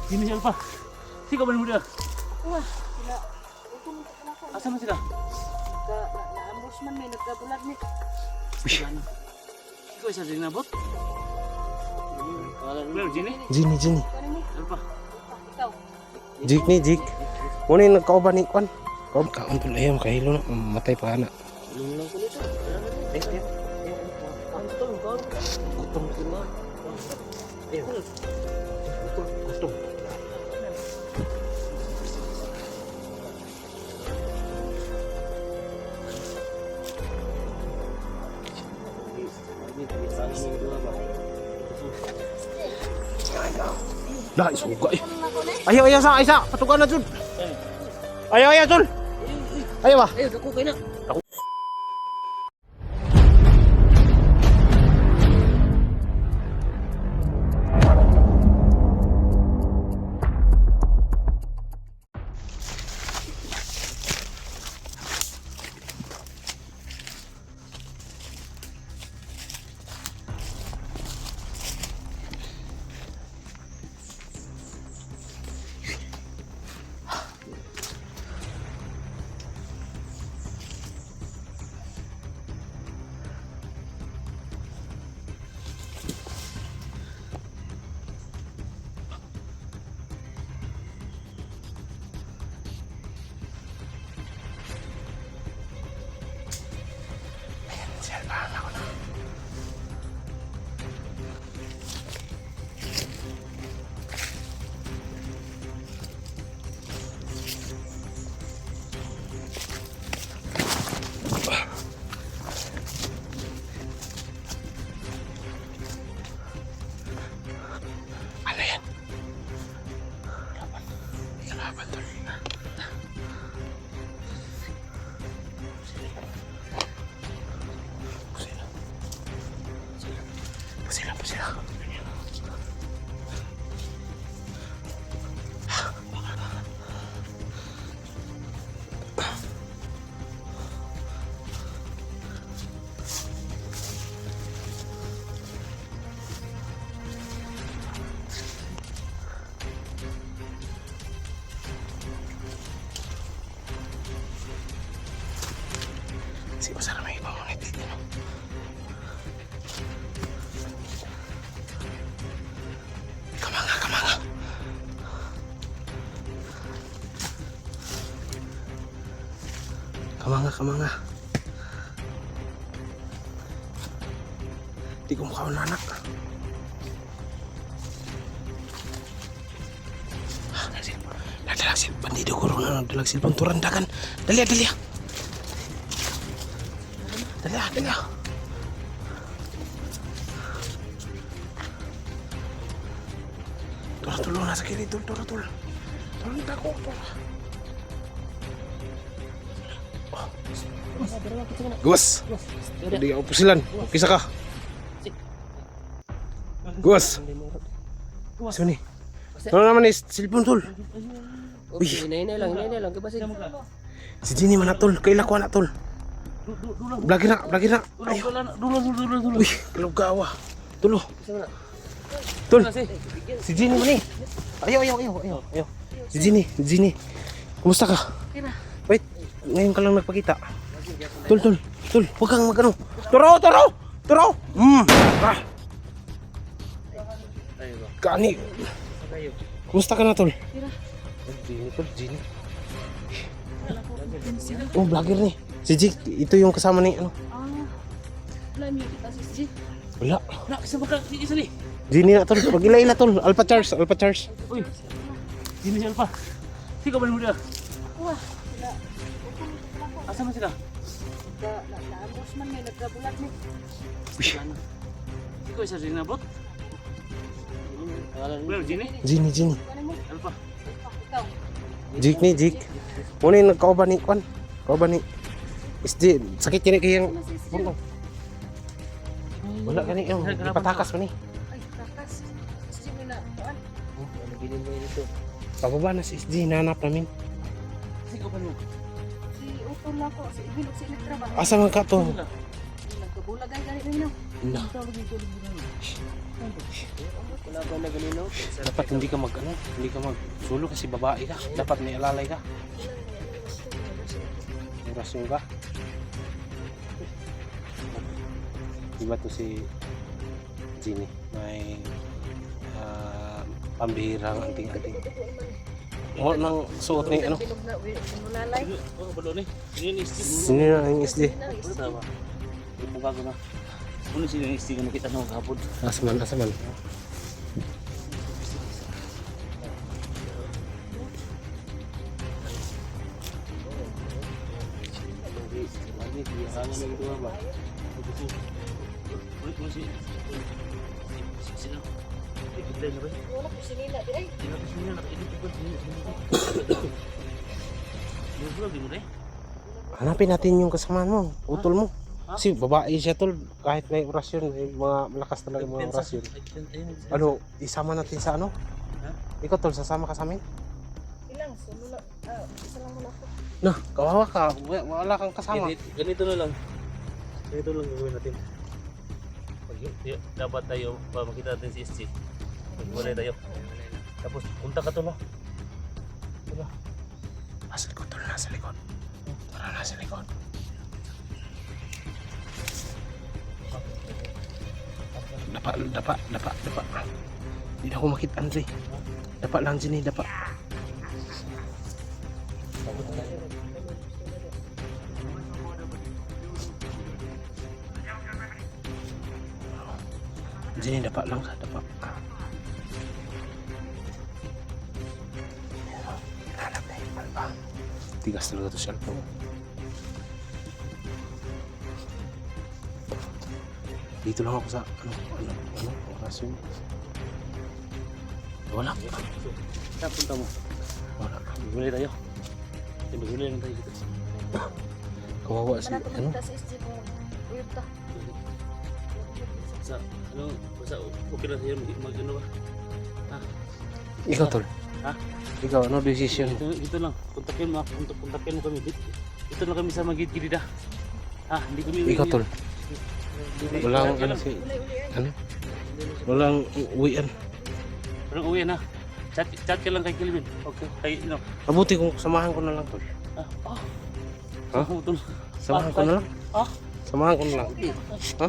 Sini siya pa. Sino ka ba mo dia? Wah, sila. Utong na ako. Asa man sila? Na-ambush man may nagkabulag ni. Ikaw isa din nabot? Well, Jini? Jini. Ano pa? Ikaw. Jik ni Jik. Muna yung nagkauban ni Kwan. Kaum kaon tol ayam kahilo na matay pa ana. Lulang ko nito. Gutom sila. Gutom. Dah suka eh. Ayo sa Aisyah, patukan na Jun. Ayo Jun. Ayo ba? Ayo, dako kayo na. Pusing. Si pasar may ibang mga dito. Kamanga. Di ko mukha ng anak. Nadalag bandido ko rin. Nadalag silpang turandagan. Dali. Dali. Tulo na sa kiri. Tulo. Tulo na ko. Gus. Hindi ako pusilan. Kisa ka. Gus. Sini. Ano naman is cellphone tol. Uy. Hinay lang. Kabasin. Si Jini mana tol. Kaila ko na tol. Blagi na. Ayo. Dulu. Uy. Kalog gawa. Tulo. Tol. Si Jini man eh. Ayo. Si Jini. Kumusta ka? Wait. Ngayon ka lang nagpakita. Tol. Huwag kang magano. Turo. Kani. Kumusta ka na, tol? Jini. Oh, vlogger ni. Si Jik, ito yung kasama ni ano. Wala mi kita si G. Wala. Nak, kasama ka. Isa ni. Jini na, tol. Pag-ila tol. Alpha charge. Uy. Sini siya pa. Sino ka ba mo dia? Wah, sila. Utong na ako. Asa man sila? Na-ambush man may nagkabulag ni. Ikaw isa din nabot? Well, Jini? Jini. Ano pa? Ikaw. Jik. Muna yung nagkauban ni Kwan. Kauban ni SD. Sakit yan kayang buno. Wala ka ni. Ipatakas mo ni. Ay, takas. Si G na. Kuan. Nagbilin mo yun ito. Pababa na si SD. Nahanap namin. Sino ka ba mo? Si Utong na ako. Si Ibilog si Elektra ba? Asa man ka to? Nagkabulag ay gani nino. Na. Tawag dito. Wala ba na ganino? Dapat hindi ka mag ano, hindi ka magsulo kasi babae ka. Dapat may alalay ka. Orasyon ka. Diba to si Ginny? May pambihirang anting-anting. O nang suot ni ano? Bilog na, simulalay. Oh, balon eh. Ini isti. Sino na ang SD? Sama. Ibu bago na. Ano sila yung isti na kita nung kapod. Asaman, asaman. Lagi dia hanya lagi dua ba. Ulit mo si sila. Kita na ba? Wala ko sinila di ay. Tidak bisa na nakikita ko din. Dito lagi mo rin. Hanapin natin yung kasamaan mo, utol mo. Kasi babae siya tol, kahit may orasyon, may mga malakas talaga mga orasyon. Ano, isama natin sa ano? Ha? Ikaw tol, sasama ka sa amin? Ilang sumula. Isa lang muna ako. Nah, kawawa ka, wala kang kasama. Ganito na lang. Ganito lang gagawin natin. Pag dapat tayo makita natin si SC. Pagwalay tayo. Tapos punta ka to no. Diba? Nasa likod tol, nasa likod. Tara, nasa likod. Dapa. Hindi na ako makita, Andre. Dapa lang sini, dapa. Sini, dapa lang ka, dapa. Hanap na yung Alba. Tigas talaga ito si Alba. Dito lang ako sa ano, orasyon. Wala. Saan punta mo? Wala. Magwalay tayo. Magwalay lang tayo dito. Kawawa si, Mana ano? ko sa SG mo. Uyot ta. Sa basta okay lang sa'yo mag-ano ba? Ikaw tol. Ha? Ikaw, ano decision? Dito lang. Kontakin mo kami. Dito lang kami sa magid-gilid ah. Hindi kami Ikaw tol. Walang ano si, Uli ay. ano? Walang uwian. Parang uwi na. Chat ka lang kay Kelvin. Okay. Kay no. Mabuti kung samahan ko na lang tol. Ha? Tol. Samahan ko na lang. Samahan ko na lang. Ha?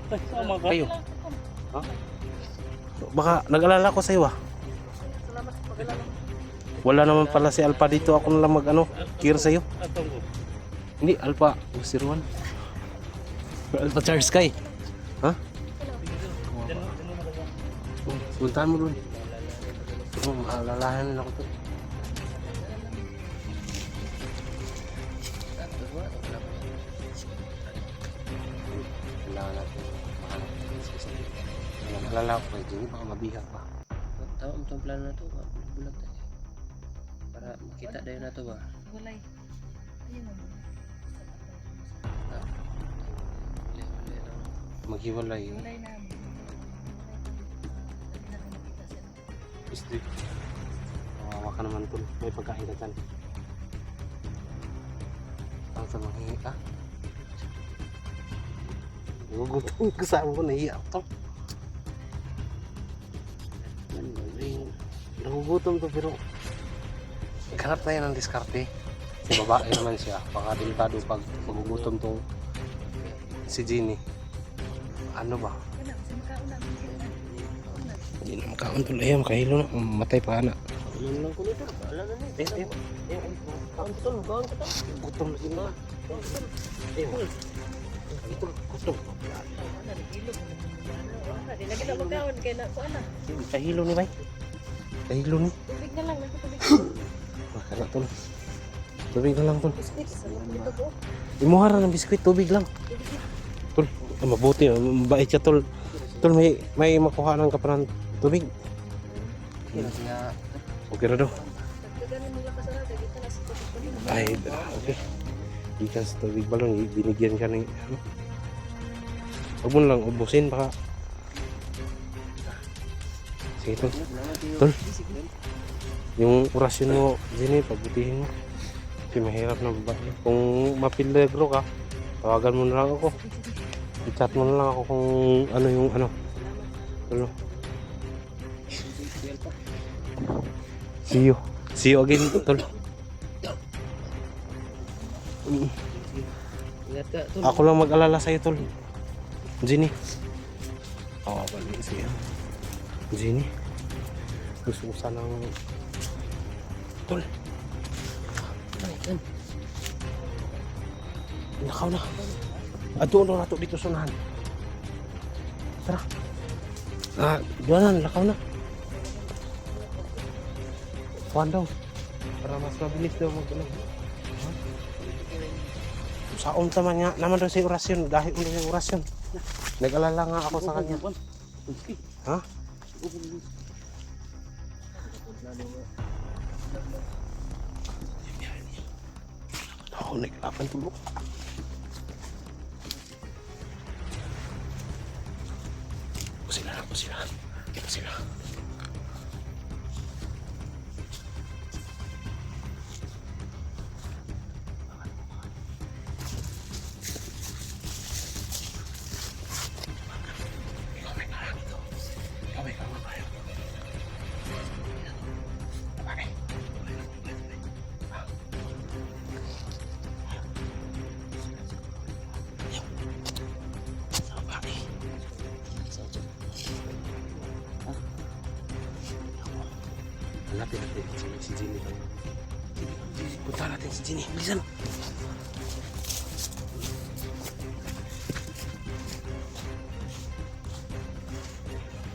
Ay, sama ka. Kayo. Ha? Baka nag-alala ko sa iyo ah. Salamat sa pag-alala. Wala naman pala si Alpha dito. Ako na lang mag-ano, care sa iyo. Atong ko. Hindi, Alpha 01. Alpha Charles Sky. Ha? Puntahan mo dun. Maalalahan nila ko to. Kailangan natin mahanap ng system. Naalala ko kay Jenny, baka mabihag pa. Tawa mo itong plano na to, bulag tayo. Para makita tayo na to ba? Walay. Ayun mo. Uli lang. Maghiwalay. Walay na. Isdi. Kawawa ka naman tol. May pagkain ka dyan. Ang sa manghingi ka. Nagugutom kasama ko. Nahiya ako tol. Nagugutom to pero maghanap tayo ng diskarte. Si babae naman siya. Baka delikado pag magugutom tong si Ginny. Ano ba? Kana sa makauna. Hindi na makaon tol. Ayaw, makahilo na. Matay pa na. Ilan lang ko nito, baala na na. Kaon ko to, kaon ko to. Gutom na sila. Gutom. Ana digilo mo. Ana di lagi na magkaon kay na ko ana. Kahilo ni bay. Kahilo ni. Tubig na lang, tubig. Makana tol. Tubig na lang tol. Biscuit sa dito ko. Imuha ng biskwit, tubig lang. Tol, mabuti, mabait siya tol. Tol, may makuha ng kapanan tubig. Nga, Okay na daw. Dagdagan mo lang kasara dagita na sa tubig. Ay, okay. Ikan sa tubig balon, binigyan ka ng ano. Huwag mo lang ubusin, baka. Sige tol. Tol, yung orasyon mo, Ginny, pagbutihin mo. Kasi mahirap na babae. Kung mapilagro ka, tawagan mo na lang ako. I-chat mo na lang ako kung ano yung ano. Tol. See you again, tol. Ingat ka, tol. Ako lang mag-alala sa'yo, tol. Jenny. Oo, balik siya. Jenny. Gusto ko sanang... Tol. Nakaw na. Ato na nato dito sunahan. Tara. Doon na, lakaw na. Kuhan daw. Para mas mabilis daw mag-ulang. Saon taman nga naman daw sa orasyon. Dahil mo yung orasyon. Nag-alala nga ako sa kanya. Ha? Ako nag-alapan tulog. Sila. Hanapin natin si Jenny. Punta natin si Jenny. Bilisan.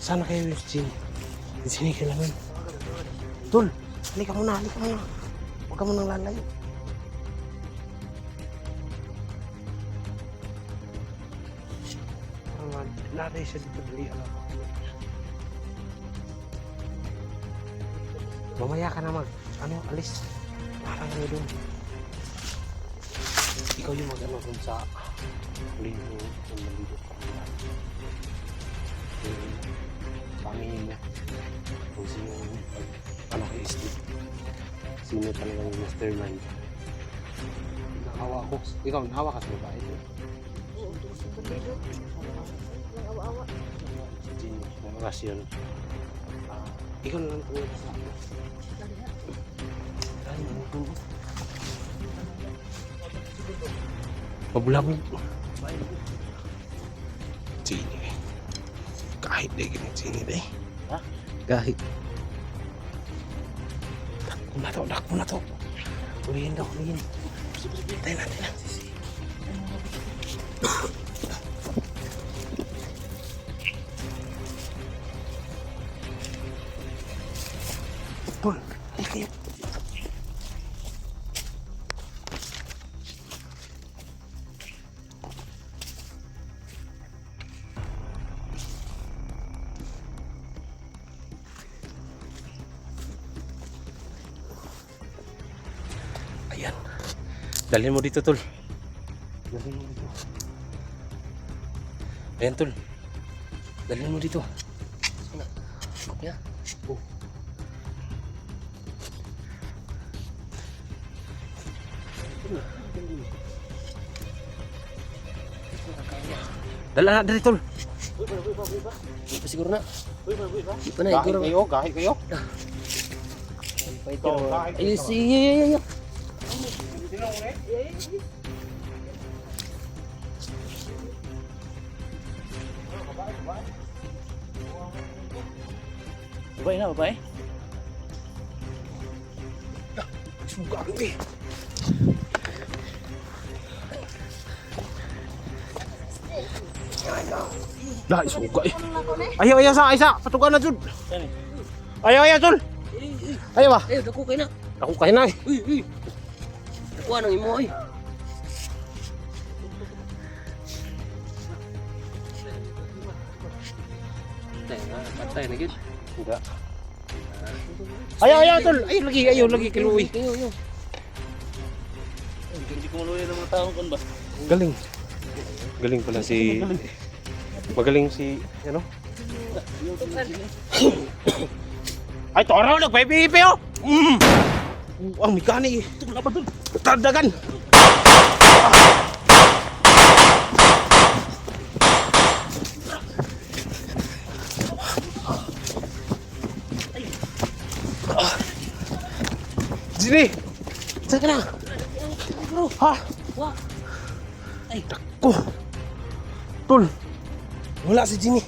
Sana kayo yung si Jenny. Si Jenny kailangan. Tol, halika muna. Huwag ka munang lalayo. Naday siya dito dali. Mamaya ka na alis. Parang ano doon. Ikaw yung mag-ano dun sa libo, kung nalibot ka nila. Pangingin niya. Kung sino, kay Steve. Sino talaga yung mastermind. Nakawa ako. Ikaw, nahawa ka sa babae ito. Oo, tulos ng bandido. Awa-awa. Jenny, may orasyon. Ikaw na lang tumulong sa akin. Mabulabog. Jenny. Kahit deh ganyan Jenny deh. Ha? Kahit. Dakpo na to. Ulihin daw. Tayo natin lang. Tol, ay kayo. Ayan. Dalhin mo dito, tol. Dalhin mo dito. Ayan, tol. Dalhin mo dito. Ya. Oh. Dala na dali, tol. Di pa siguro na. Di pa na, Gahit siguro. kayo, gahit kayo. Fighter. Ay, sige. Babae na, babae. Suga ako eh. Dah, suga eh. Ayaw sa isa, patukan na jud. Ayaw tol. Ayaw ba? Eh, dako kayo na. Ako kayo na eh. Uy. Dako nang imo ay. Patay na gid. Enggak. Ayaw tol. Ayaw lagi kiluwi. Ayo. Hindi ko maluwi ng mga taong kun ba? Galing. Galing pala si magaling si ano? Ay, toro nagpipipi oh. Ang mikani. Ito na ba dun? Tardagan. Jenny! Saan ka na? Ha? Wah. Ay, Ko! Tol! Wala si Jenny.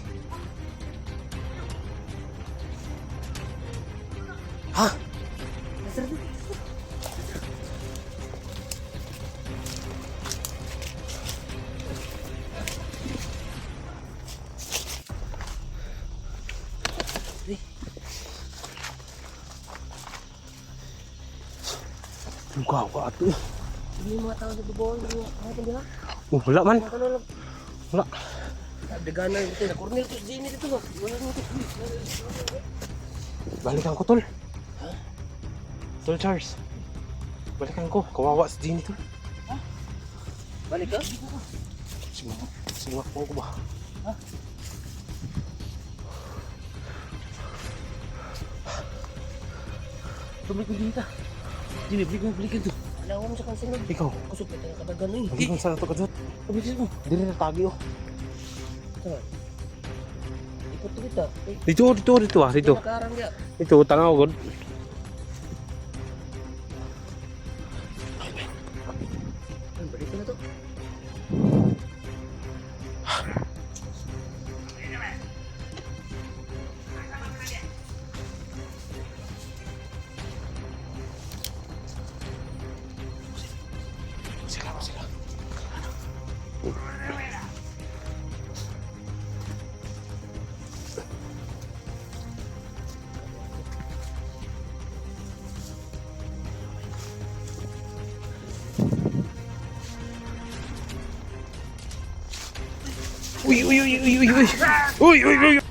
Ha? Luka ako ato eh. hindi mga tao sa bubong. Hindi mga tao lang. Oh, wala man. Mga tao lang. Wala. Dagana dito na. Cornel to. Jenny dito ba? Wala mo ito. Balikan ko, tol. Tol Charles. Balikan ko. Kawawa si Jenny, tol. Balik ka? Simak ko ba? Balik ko dito. Jenny, balik ka to. Alam mo sa kansin nun. Ikaw. Kusog ka tayo kadagana eh. Balikan sa nato kadot. Pabilis mo. Dili na tagi oh. Saan? Ikot to kita. Eh, Dito ah, dito. nakarang niya. Dito, tanaw god. Ay, balik ko na to. Sila. Uy.